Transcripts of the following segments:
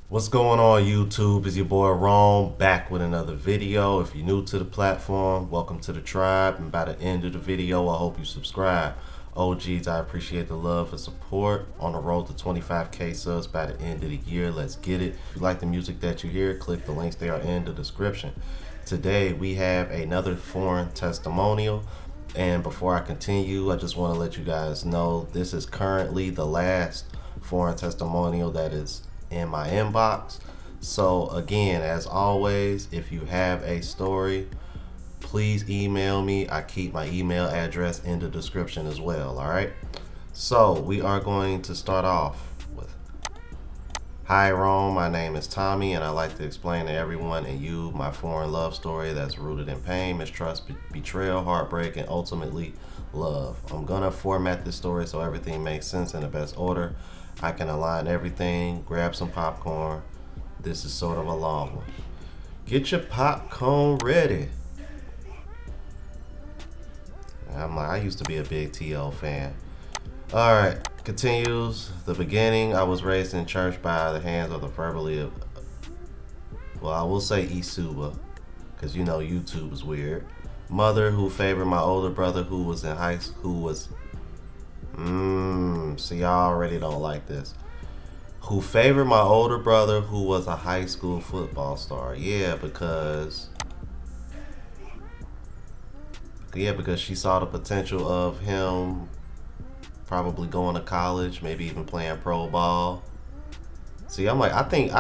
What's going on YouTube? It's your boy Rome back with another video. If you're new to the platform, welcome to the tribe. And by the end of the video, I hope you subscribe. OGs, I appreciate the love and support on the road to 25k subs by the end of the year. Let's get it. If you like the music that you hear, click the links, they are in the description. Today we have another foreign testimonial. And before I continue, I just want to let you guys know this is currently the last foreign testimonial that is in my inbox. So again, as always, if you have a story, please email me. I keep my email address in the description as well. All right, so we are going to start off with, hi Rome, my name is Tommy and I like to explain to everyone and you my foreign love story that's rooted in pain, mistrust, betrayal, heartbreak, and ultimately love. I'm gonna format this story so everything makes sense in the best order. I can align everything, grab some popcorn. This is sort of a long one. Get your popcorn ready. I used to be a big T.O. fan. Alright, continues. The beginning, I was raised in church by the hands of the verbally, well, I will say Isuba, because you know YouTube is weird. Mother who favored my older brother who was in high school, who was see, y'all already don't like this. Who favored my older brother who was a high school football star. Because she saw the potential of him probably going to college, maybe even playing pro ball. See, I'm like, I think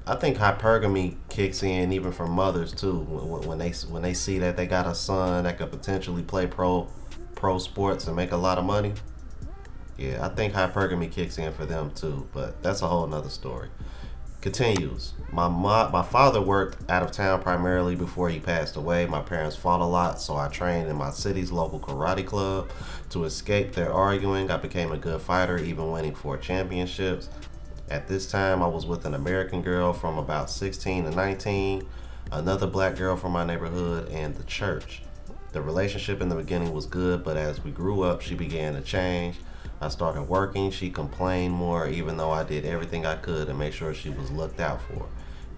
hypergamy kicks in even for mothers too when they see that they got a son that could potentially play pro sports and make a lot of money. Yeah, I think hypergamy kicks in for them too, but that's a whole nother story. Continues. My father worked out of town primarily before he passed away. My parents fought a lot, so I trained in my city's local karate club. To escape their arguing, I became a good fighter, even winning 4 championships. At this time, I was with an American girl from about 16 to 19, another black girl from my neighborhood, and the church. The relationship in the beginning was good, but as we grew up, she began to change. I started working. She complained more, even though I did everything I could to make sure she was looked out for.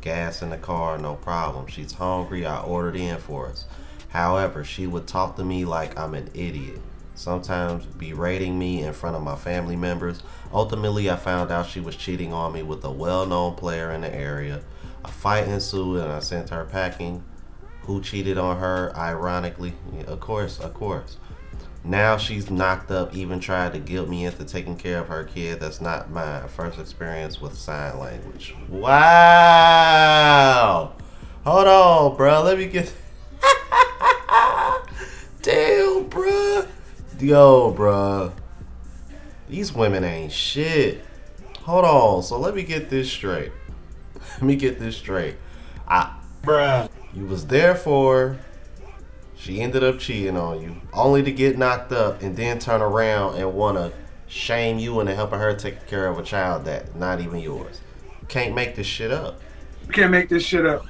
Gas in the car, no problem. She's hungry, I ordered in for us. However, she would talk to me like I'm an idiot, sometimes berating me in front of my family members. Ultimately, I found out she was cheating on me with a well known player in the area. A fight ensued and I sent her packing. Who cheated on her? Ironically, yeah, of course. Now she's knocked up, even tried to guilt me into taking care of her kid that's not mine. First experience with sign language. Wow! Hold on, bro. Let me get. Damn, bro. Yo, bro. These women ain't shit. Hold on. So let me get this straight. Let me get this straight. I, Bruh. you was there for. She ended up cheating on you, only to get knocked up and then turn around and want to shame you into helping her take care of a child that not even yours. You can't make this shit up. You can't make this shit up.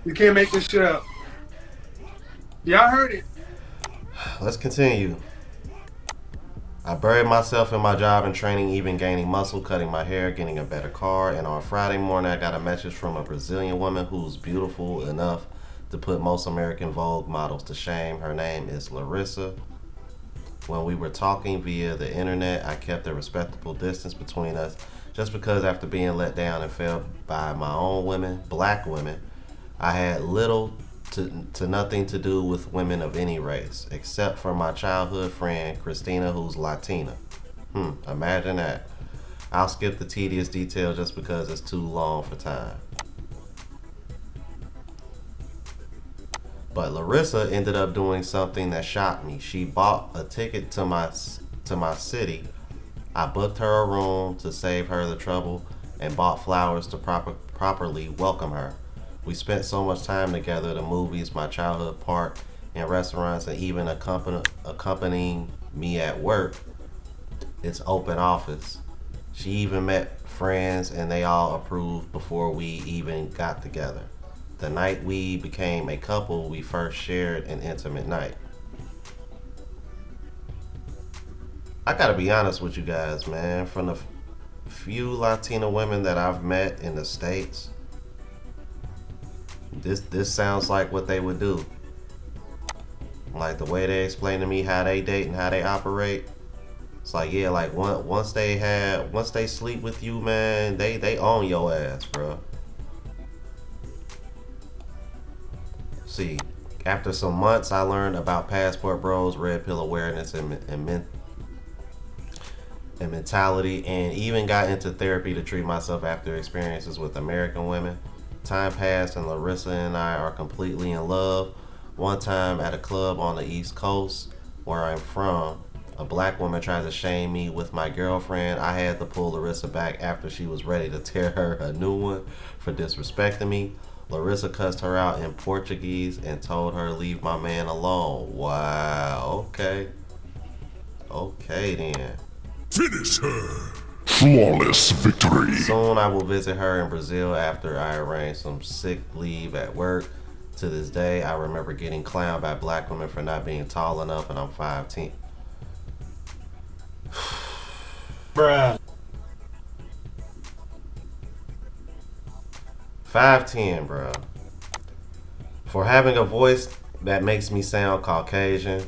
You can't make this shit up. Y'all heard it. Let's continue. I buried myself in my job and training, even gaining muscle, cutting my hair, getting a better car, and on Friday morning I got a message from a Brazilian woman who's beautiful enough to put most American Vogue models to shame. Her name is Larissa. When we were talking via the internet, I kept a respectable distance between us just because after being let down and failed by my own women, black women, I had little to nothing to do with women of any race, except for my childhood friend, Christina, who's Latina. Imagine that. I'll skip the tedious details just because it's too long for time. But Larissa ended up doing something that shocked me. She bought a ticket to my city. I booked her a room to save her the trouble and bought flowers to properly welcome her. We spent so much time together, the movies, my childhood park, and restaurants, and even accompanying me at work. It's open office. She even met friends and they all approved before we even got together. The night we became a couple, we first shared an intimate night. I gotta be honest with you guys, man. few Latina women that I've met in the States, this sounds like what they would do. Like the way they explain to me how they date and how they operate. It's like, yeah, like once they sleep with you, man, they own your ass, bro. See, after some months, I learned about passport bros, red pill awareness, and mentality, and even got into therapy to treat myself after experiences with American women. Time passed, and Larissa and I are completely in love. One time at a club on the East Coast, where I'm from, a black woman tried to shame me with my girlfriend. I had to pull Larissa back after she was ready to tear her a new one for disrespecting me. Larissa cussed her out in Portuguese and told her leave my man alone. Wow, okay. Okay then. Finish her. Flawless victory. Soon I will visit her in Brazil after I arrange some sick leave at work. To this day, I remember getting clowned by black women for not being tall enough, and I'm 5'10". Bruh. 5'10", bro. For having a voice that makes me sound Caucasian.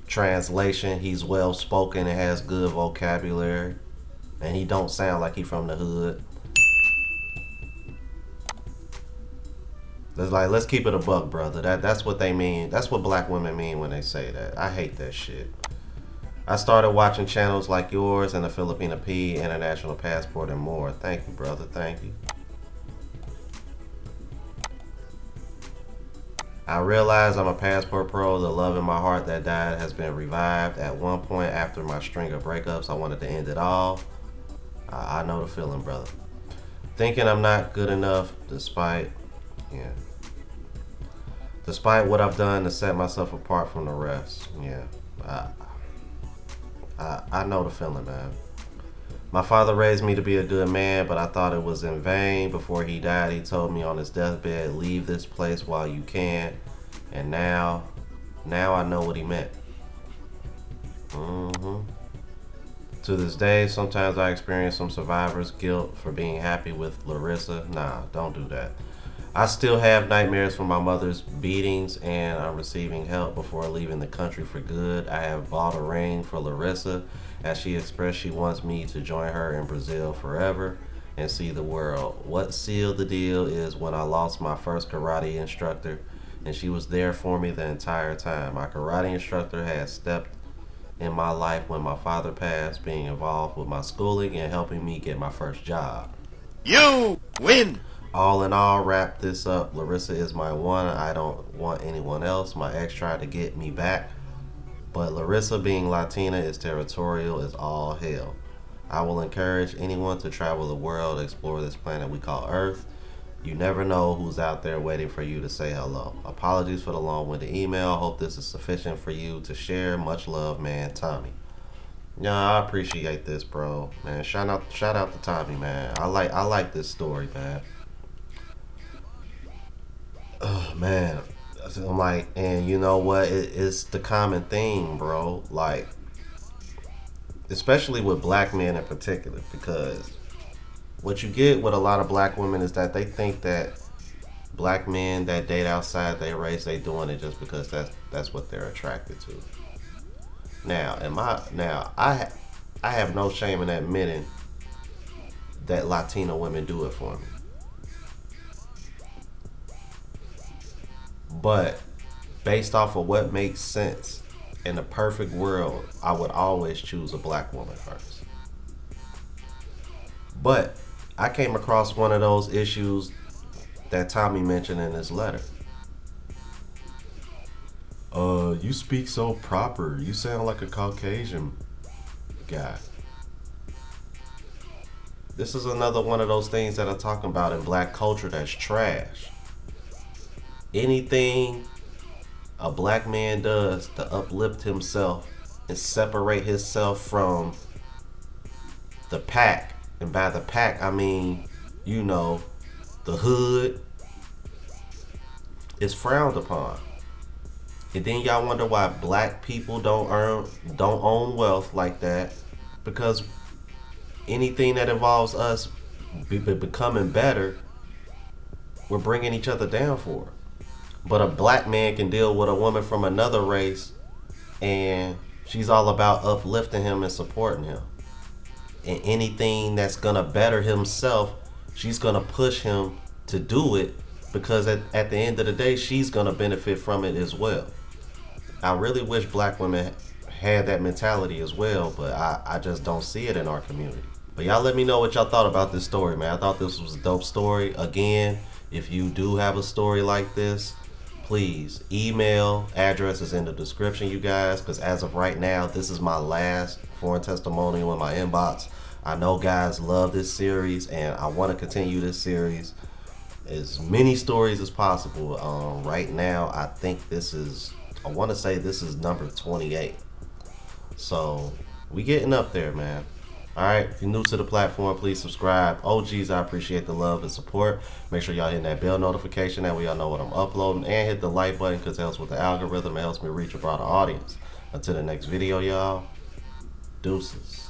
Translation, he's well spoken and has good vocabulary. And he don't sound like he from the hood. Let's keep it a buck, brother. That's what they mean. That's what black women mean when they say that. I hate that shit. I started watching channels like yours and the Filipina P, International Passport, and more. Thank you, brother. Thank you. I realize I'm a passport pro. The love in my heart that died has been revived. At one point after my string of breakups, I wanted to end it all. I know the feeling, brother. Thinking I'm not good enough despite what I've done to set myself apart from the rest. Yeah. I know the feeling, man. My father raised me to be a good man, but I thought it was in vain. Before he died, he told me on his deathbed, leave this place while you can. And now I know what he meant. To this day, sometimes I experience some survivor's guilt for being happy with Larissa. Nah, don't do that. I still have nightmares from my mother's beatings, and I'm receiving help before leaving the country for good. I have bought a ring for Larissa, as she expressed she wants me to join her in Brazil forever and see the world. What sealed the deal is when I lost my first karate instructor, and she was there for me the entire time. My karate instructor had stepped in my life when my father passed, being involved with my schooling and helping me get my first job. You win. All in all, wrap this up. Larissa is my one. I don't want anyone else. My ex tried to get me back, but Larissa, being Latina, is territorial as all hell. I will encourage anyone to travel the world, explore this planet we call Earth. You never know who's out there waiting for you to say hello. Apologies for the long-winded email. Hope this is sufficient for you to share. Much love, man. Tommy. Yeah, I appreciate this, bro. Man, shout out to Tommy, man. I like this story, man. Oh, man. I'm like, and you know what? It's the common theme, bro. Like, especially with black men in particular, because what you get with a lot of black women is that they think that black men that date outside their race, they doing it just because that's what they're attracted to. Now, I have no shame in admitting that Latino women do it for me. But based off of what makes sense in the perfect world, I would always choose a black woman first. But I came across one of those issues that Tommy mentioned in his letter. You speak so proper. You sound like a Caucasian guy. This is another one of those things that I'm talking about in black culture that's trash. Anything a black man does to uplift himself and separate himself from the pack, and by the pack I mean, you know, the hood, is frowned upon. And then y'all wonder why black people don't own wealth like that, because anything that involves us becoming better, we're bringing each other down for. But a black man can deal with a woman from another race, and she's all about uplifting him and supporting him. And anything that's gonna better himself, she's gonna push him to do it, because at the end of the day, she's gonna benefit from it as well. I really wish black women had that mentality as well, but I just don't see it in our community. But y'all let me know what y'all thought about this story, man. I thought this was a dope story. Again, if you do have a story like this, please email. Address is in the description, you guys, because as of right now, this is my last foreign testimonial in my inbox. I know guys love this series, and I want to continue this series as many stories as possible. Right now, I think I want to say this is number 28. So we getting up there, man. Alright, if you're new to the platform, please subscribe. OGs, I appreciate the love and support. Make sure y'all hit that bell notification, that way y'all know what I'm uploading. And hit the like button, because it helps with the algorithm. It helps me reach a broader audience. Until the next video, y'all. Deuces.